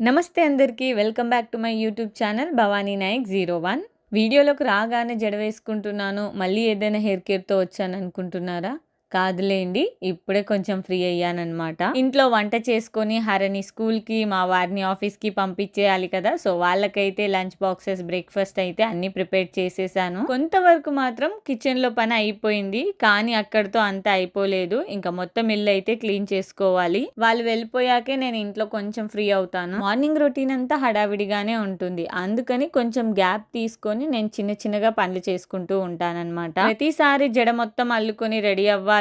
నమస్తే అందరికీ. Welcome back to my YouTube channel Bhavani Nayak 01. వీడియోలోకి రాగానే జడ వేసుకుంటున్నాను, మళ్ళీ ఏదైనా హెయిర్ కేర్‌తో వచ్చాననుకుంటున్నారా? కాదులేండి. ఇప్పుడే కొంచెం ఫ్రీ అయ్యాననమాట. ఇంట్లో వంట చేసుకొని హరని స్కూల్‌కి, మా వారిని ఆఫీస్‌కి పంపించేయాలి కదా! సో, వాళ్ళకైతే లంచ్ బాక్సెస్, బ్రేక్‌ఫాస్ట్ అయితే అన్నీ ప్రిపేర్ చేసేసాను. కొంతవరకు మాత్రం కిచెన్‌లో పని అయిపోయింది. కానీ అక్కడితో అంతా అయిపోలేదు. ఇంకా మొత్తం ఇల్లు అయితే క్లీన్ చేసుకోవాలి. వాళ్ళు వెళ్ళిపోయాకే నేను ఇంట్లో కొంచెం ఫ్రీ అవుతాను. మార్నింగ్ రొటీన్ అంతా హడావిడిగానే ఉంటుంది. అందుకని కొంచెం గ్యాప్ తీసుకొని నేను చిన్న చిన్నగా పనులు చేసుకుంటూ ఉంటానన్నమాట. ప్రతిసారి జడ మొత్తం అల్లుకొని రెడీ అవ్వాలంటే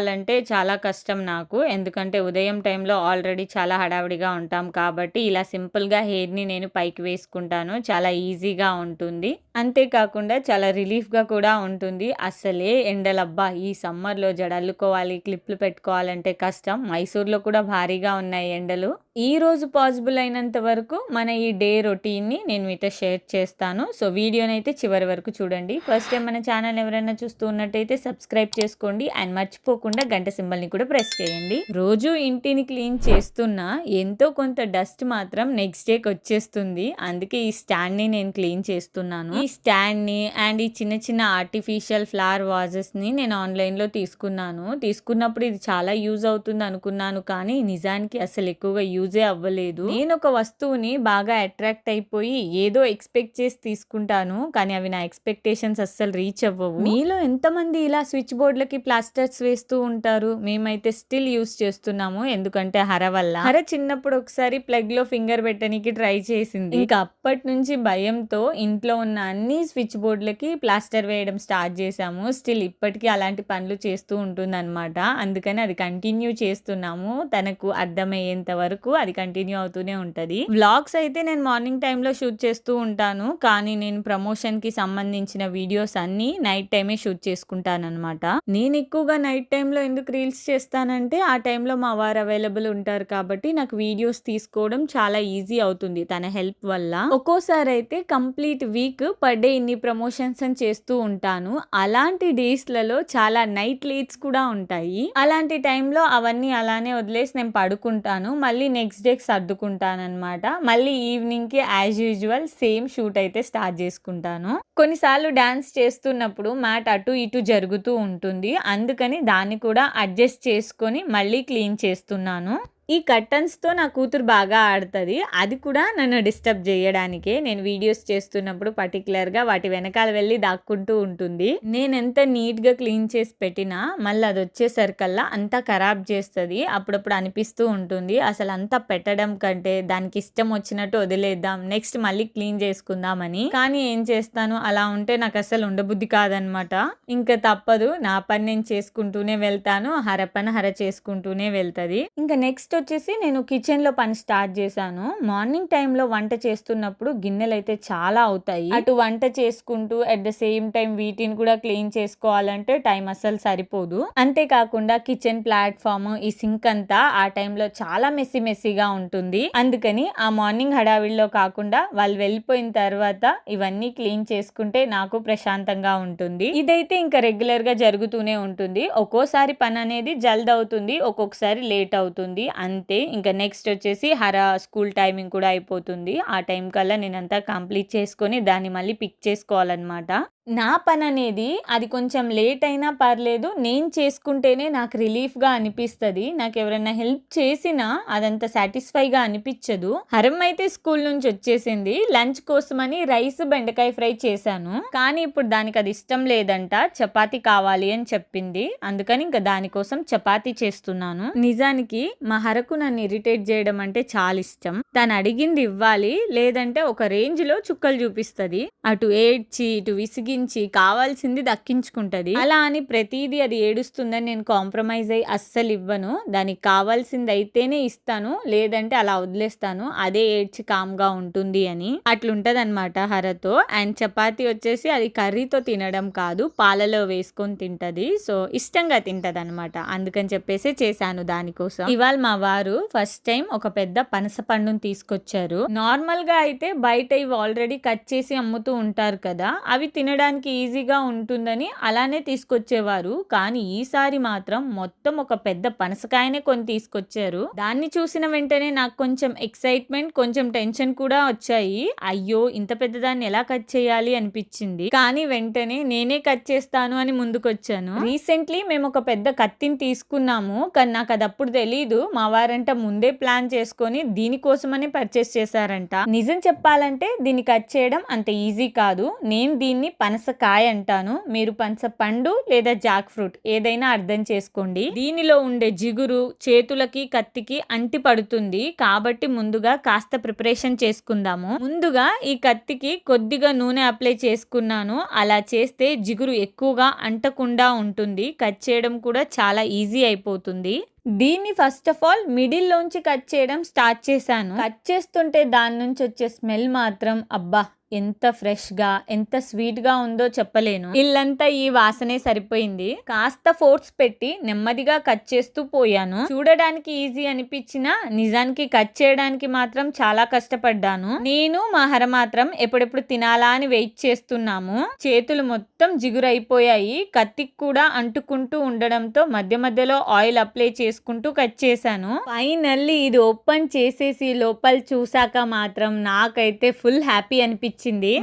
చాలా కష్టం నాకు. ఎందుకంటే ఉదయం టైంలో ఆల్రెడీ చాలా హడావిడిగా ఉంటాం కాబట్టి ఇలా సింపుల్‌గా హెయిర్‌ని నేను పైకి వేసుకుంటాను. చాలా ఈజీగా ఉంటుంది. అంతేకాకుండా చాలా రిలీఫ్‌గా కూడా ఉంటుంది. అస్సలే ఎండలబ్బా! ఈ సమ్మర్‌లో జడ అల్లుకోవాలి, క్లిప్‌లు పెట్టుకోవాలంటే కష్టం. మైసూర్‌లో కూడా భారీగా ఉన్నాయి ఎండలు. ఈరోజు పాసిబుల్ అయినంత వరకు మన ఈ డే రొటీన్ని నేను మీతో షేర్ చేస్తాను. సో, వీడియోనైతే చివరి వరకు చూడండి. ఫస్ట్ టైం మన ఛానల్ ఎవరైనా చూస్తూ ఉన్నట్టయితే సబ్స్క్రైబ్ చేసుకోండి అండ్ మర్చిపోకుండా గంట సింబల్‌ని కూడా ప్రెస్ చేయండి. రోజు ఇంటిని క్లీన్ చేస్తున్నా ఎంతో కొంత డస్ట్ మాత్రం నెక్స్ట్ డేకి వచ్చేస్తుంది. అందుకే ఈ స్టాండ్‌ని నేను క్లీన్ చేస్తున్నాను. ఈ స్టాండ్‌ని అండ్ ఈ చిన్న చిన్న ఆర్టిఫిషియల్ ఫ్లవర్ వాజెస్‌ని నేను ఆన్‌లైన్‌లో తీసుకున్నాను. తీసుకున్నప్పుడు ఇది చాలా యూజ్ అవుతుంది అనుకున్నాను, కానీ నిజానికి అసలు ఎక్కువగా యూజే అవ్వలేదు. నేను ఒక వస్తువుని బాగా అట్రాక్ట్ అయిపోయి ఏదో ఎక్స్పెక్ట్ చేసి తీసుకుంటాను, కానీ అవి నా ఎక్స్పెక్టేషన్స్ అస్సలు రీచ్ అవ్వవు. మీలో ఎంతమంది ఇలా స్విచ్ బోర్డులకి ప్లాస్టర్స్ వేస్తూ ఉంటారు? మేమైతే స్టిల్ యూజ్ చేస్తున్నాము. ఎందుకంటే హర వల్ల. హర చిన్నప్పుడు ఒకసారి ప్లగ్ లో ఫింగర్ పెట్టడానికి ట్రై చేసింది. ఇంకా అప్పటి నుంచి భయంతో ఇంట్లో ఉన్న అన్ని స్విచ్ బోర్డులకి ప్లాస్టర్ వేయడం స్టార్ట్ చేసాము. స్టిల్ ఇప్పటికీ అలాంటి పనులు చేస్తూ ఉంటుంది అనమాట. అందుకని అది కంటిన్యూ చేస్తున్నాము. తనకు అర్థమయ్యేంత వరకు అది కంటిన్యూ అవుతూనే ఉంటది. వ్లాగ్స్ అయితే నేను మార్నింగ్ టైంలో షూట్ చేస్తూ ఉంటాను, కానీ నేను ప్రమోషన్ కి సంబంధించిన వీడియోస్ అన్ని నైట్ టైమే షూట్ చేసుకుంటాను అనమాట. నేను ఎక్కువగా నైట్ టైంలో ఎందుకు రీల్స్ చేస్తానంటే ఆ టైంలో మా వారు అవైలబుల్ ఉంటారు కాబట్టి నాకు వీడియోస్ తీసుకోవడం చాలా ఈజీ అవుతుంది తన హెల్ప్ వల్ల. ఒక్కోసారి అయితే కంప్లీట్ వీక్ పర్ డే ఇన్ని ప్రమోషన్స్ అని చేస్తూ ఉంటాను. అలాంటి డేస్లలో చాలా నైట్ లేట్స్ కూడా ఉంటాయి. అలాంటి టైంలో అవన్నీ అలానే వదిలేసి నేను పడుకుంటాను. మళ్ళీ నెక్స్ట్ డేకి సర్దుకుంటాను అనమాట. మళ్ళీ ఈవినింగ్ కి యాజ్ యూజువల్ సేమ్ షూట్ అయితే స్టార్ట్ చేసుకుంటాను. కొన్నిసార్లు డాన్స్ చేస్తున్నప్పుడు మ్యాట్ అటు ఇటు జరుగుతూ ఉంటుంది. అందుకని దాన్ని కూడా అడ్జస్ట్ చేసుకొని మళ్ళీ క్లీన్ చేస్తున్నాను. ఈ కర్టన్స్‌తో నా కూతురు బాగా ఆడుతది. అది కూడా నన్ను డిస్టర్బ్ చేయడానికే. నేను వీడియోస్ చేస్తున్నప్పుడు పర్టిక్యులర్‌గా వాటి వెనకాల వెళ్ళి దాక్కుంటూ ఉంటుంది. నేనెంత నీట్‌గా క్లీన్ చేసి పెట్టినా మళ్ళీ అది వచ్చేసరికల్లా అంతా ఖరాబ్ చేస్తది. అప్పుడప్పుడు అనిపిస్తూ ఉంటుంది, అసలు అంతా పెట్టడం కంటే దానికి ఇష్టం వచ్చినట్టు వదిలేద్దాం, నెక్స్ట్ మళ్ళీ క్లీన్ చేసుకుందామని. కానీ ఏం చేస్తాను, అలా ఉంటే నాకు అసలు ఉండబుద్ధి కాదనమాట. ఇంకా తప్పదు, నా పని నేను చేసుకుంటూనే వెళ్తాను, హర పని హర చేసుకుంటూనే వెళ్తది. ఇంకా నెక్స్ట్ వచ్చేసి నేను కిచెన్లో పని స్టార్ట్ చేశాను. మార్నింగ్ టైంలో వంట చేస్తున్నప్పుడు గిన్నెలు అయితే చాలా అవుతాయి. అటు వంట చేసుకుంటూ అట్ ద సేమ్ టైం వీటిని కూడా క్లీన్ చేసుకోవాలంటే టైం అస్సలు సరిపోదు. అంతేకాకుండా కిచెన్ ప్లాట్ఫామ్, ఈ సింక్ అంతా ఆ టైంలో చాలా మెస్సీగా ఉంటుంది. అందుకని ఆ మార్నింగ్ హడావిడిలో కాకుండా వాళ్ళు వెళ్ళిపోయిన తర్వాత ఇవన్నీ క్లీన్ చేసుకుంటే నాకు ప్రశాంతంగా ఉంటుంది. ఇదైతే ఇంకా రెగ్యులర్ గా జరుగుతూనే ఉంటుంది. ఒక్కోసారి పని అనేది జల్ది అవుతుంది, ఒక్కొక్కసారి లేట్ అవుతుంది. అంతే. ఇంకా నెక్స్ట్ వచ్చేసి హర స్కూల్ టైమింగ్ కూడా అయిపోతుంది. ఆ టైం కల్లా నేనంతా కంప్లీట్ చేసుకొని దాన్ని మళ్ళీ పిక్ చేసుకోవాలన్నమాట. నా పని అనేది అది కొంచెం లేట్ అయినా పర్లేదు, నేను చేసుకుంటేనే నాకు రిలీఫ్గా అనిపిస్తుంది. నాకు ఎవరైనా హెల్ప్ చేసినా అదంత సాటిస్ఫైగా అనిపించదు. హరం అయితే స్కూల్ నుంచి వచ్చేసింది. లంచ్ కోసమని రైస్ బెండకాయ ఫ్రై చేశాను, కానీ ఇప్పుడు దానికి అది ఇష్టం లేదంట, చపాతీ కావాలి అని చెప్పింది. అందుకని ఇంకా దానికోసం చపాతీ చేస్తున్నాను. నిజానికి మా హరకు నన్ను ఇరిటేట్ చేయడం అంటే చాలా ఇష్టం. తను అడిగింది ఇవ్వాలి, లేదంటే ఒక రేంజ్ లో చుక్కలు చూపిస్తుంది. అటు ఏడ్చి ఇటు విసిగి కావాల్సింది దక్కించుకుంటది. అలా అని ప్రతిదీ అది ఏడుస్తుందని నేను కాంప్రమైజ్ అయ్యి అస్సలు ఇవ్వను. దానికి కావాల్సింది అయితేనే ఇస్తాను, లేదంటే అలా వదిలేస్తాను, అదే ఏడ్చి కామ్గా ఉంటుంది అని. అట్లుంటది అనమాట హరతో. అండ్ చపాతీ వచ్చేసి అది కర్రీతో తినడం కాదు, పాలలో వేసుకొని తింటది. సో ఇష్టంగా తింటది అనమాట. అందుకని చెప్పేసి చేశాను దానికోసం. ఇవాళ మా వారు ఫస్ట్ టైం ఒక పెద్ద పనస పండుని తీసుకొచ్చారు. నార్మల్ గా అయితే బయట ఇవి ఆల్రెడీ కట్ చేసి అమ్ముతూ ఉంటారు కదా, అవి తినడం తినడానికి ఈజీగా ఉంటుందని అలానే తీసుకొచ్చేవారు. కానీ ఈసారి మాత్రం మొత్తం ఒక పెద్ద పనసకాయనే కొని తీసుకొచ్చారు. దాన్ని చూసిన వెంటనే నాకు కొంచెం ఎక్సైట్మెంట్, కొంచెం టెన్షన్ కూడా వచ్చాయి. అయ్యో, ఇంత పెద్దదాన్ని ఎలా కట్ చేయాలి అనిపించింది. కానీ వెంటనే నేనే కట్ చేస్తాను అని ముందుకొచ్చాను. రీసెంట్లీ మేము ఒక పెద్ద కత్తిని తీసుకున్నాము, కానీ నాకు అది అప్పుడు తెలీదు. మా వారంట ముందే ప్లాన్ చేసుకొని దీనికోసమని పర్చేస్ చేశారంట. నిజం చెప్పాలంటే దీన్ని కట్ చేయడం అంత ఈజీ కాదు. నేను దీన్ని పనసకాయ అంటాను, మీరు పనస పండు లేదా జాక్ ఫ్రూట్ ఏదైనా అర్థం చేసుకోండి. దీనిలో ఉండే జిగురు చేతులకి కత్తికి అంటి పడుతుంది. కాబట్టి ముందుగా కాస్త ప్రిపరేషన్ చేసుకుందాము. ముందుగా ఈ కత్తికి కొద్దిగా నూనె అప్లై చేసుకున్నాను. అలా చేస్తే జిగురు ఎక్కువగా అంటకుండా ఉంటుంది. కట్ చేయడం కూడా చాలా ఈజీ అయిపోతుంది. దీన్ని ఫస్ట్ ఆఫ్ ఆల్ మిడిల్ లోంచి కట్ చేయడం స్టార్ట్ చేశాను. కట్ చేస్తుంటే దాని నుంచి వచ్చే స్మెల్ మాత్రం అబ్బా, ఎంత ఫ్రెష్ గా ఎంత స్వీట్ గా ఉందో చెప్పలేను. ఇల్లంతా ఈ వాసనే సరిపోయింది. కాస్త ఫోర్స్ పెట్టి నెమ్మదిగా కట్ చేస్తూ పోయాను. చూడడానికి ఈజీ అనిపించినా నిజానికి కట్ చేయడానికి మాత్రం చాలా కష్టపడ్డాను. నేను మా హర మాత్రం ఎప్పుడెప్పుడు తినాలా అని వెయిట్ చేస్తున్నాము. చేతులు మొత్తం జిగురైపోయాయి. కత్తికి కూడా అంటుకుంటూ ఉండడంతో మధ్య మధ్యలో ఆయిల్ అప్లై చేసుకుంటూ కట్ చేశాను. ఫైనల్లీ ఇది ఓపెన్ చేసేసి లోపల చూసాక మాత్రం నాకైతే ఫుల్ హ్యాపీ అనిపించింది.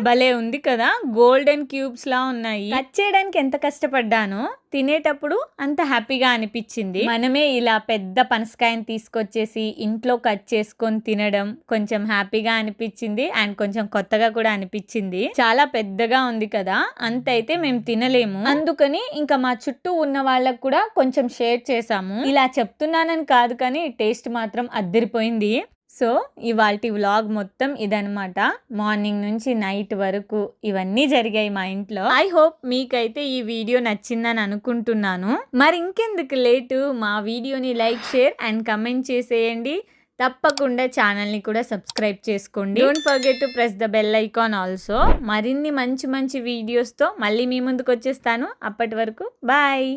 భలే ఉంది కదా, గోల్డెన్ క్యూబ్స్ లా ఉన్నాయి. కట్ చేయడానికి ఎంత కష్టపడ్డానో తినేటప్పుడు అంత హ్యాపీగా అనిపించింది. మనమే ఇలా పెద్ద పనసకాయని తీసుకొచ్చేసి ఇంట్లో కట్ చేసుకొని తినడం కొంచెం హ్యాపీగా అనిపించింది అండ్ కొంచెం కొత్తగా కూడా అనిపించింది. చాలా పెద్దగా ఉంది కదా, అంత అయితే మేము తినలేము. అందుకని ఇంకా మా చుట్టూ ఉన్న వాళ్ళకు కూడా కొంచెం షేర్ చేసాము. ఇలా చెప్తున్నానని కాదు కానీ టేస్ట్ మాత్రం అద్దరిపోయింది. సో ఇవాల్టి వ్లాగ్ మొత్తం ఇదనమాట. మార్నింగ్ నుంచి నైట్ వరకు ఇవన్నీ జరిగాయి మా ఇంట్లో. ఐ హోప్ మీకైతే ఈ వీడియో నచ్చిందని అనుకుంటున్నాను. మరి ఇంకెందుకు లేటు, మా వీడియోని లైక్, షేర్ అండ్ కమెంట్ చేసేయండి. తప్పకుండా ఛానల్ని కూడా సబ్స్క్రైబ్ చేసుకోండి. Don't forget to press the bell icon also. మరిన్ని మంచి మంచి వీడియోస్తో మళ్ళీ మీ ముందుకు వచ్చేస్తాను. అప్పటి వరకు బాయ్.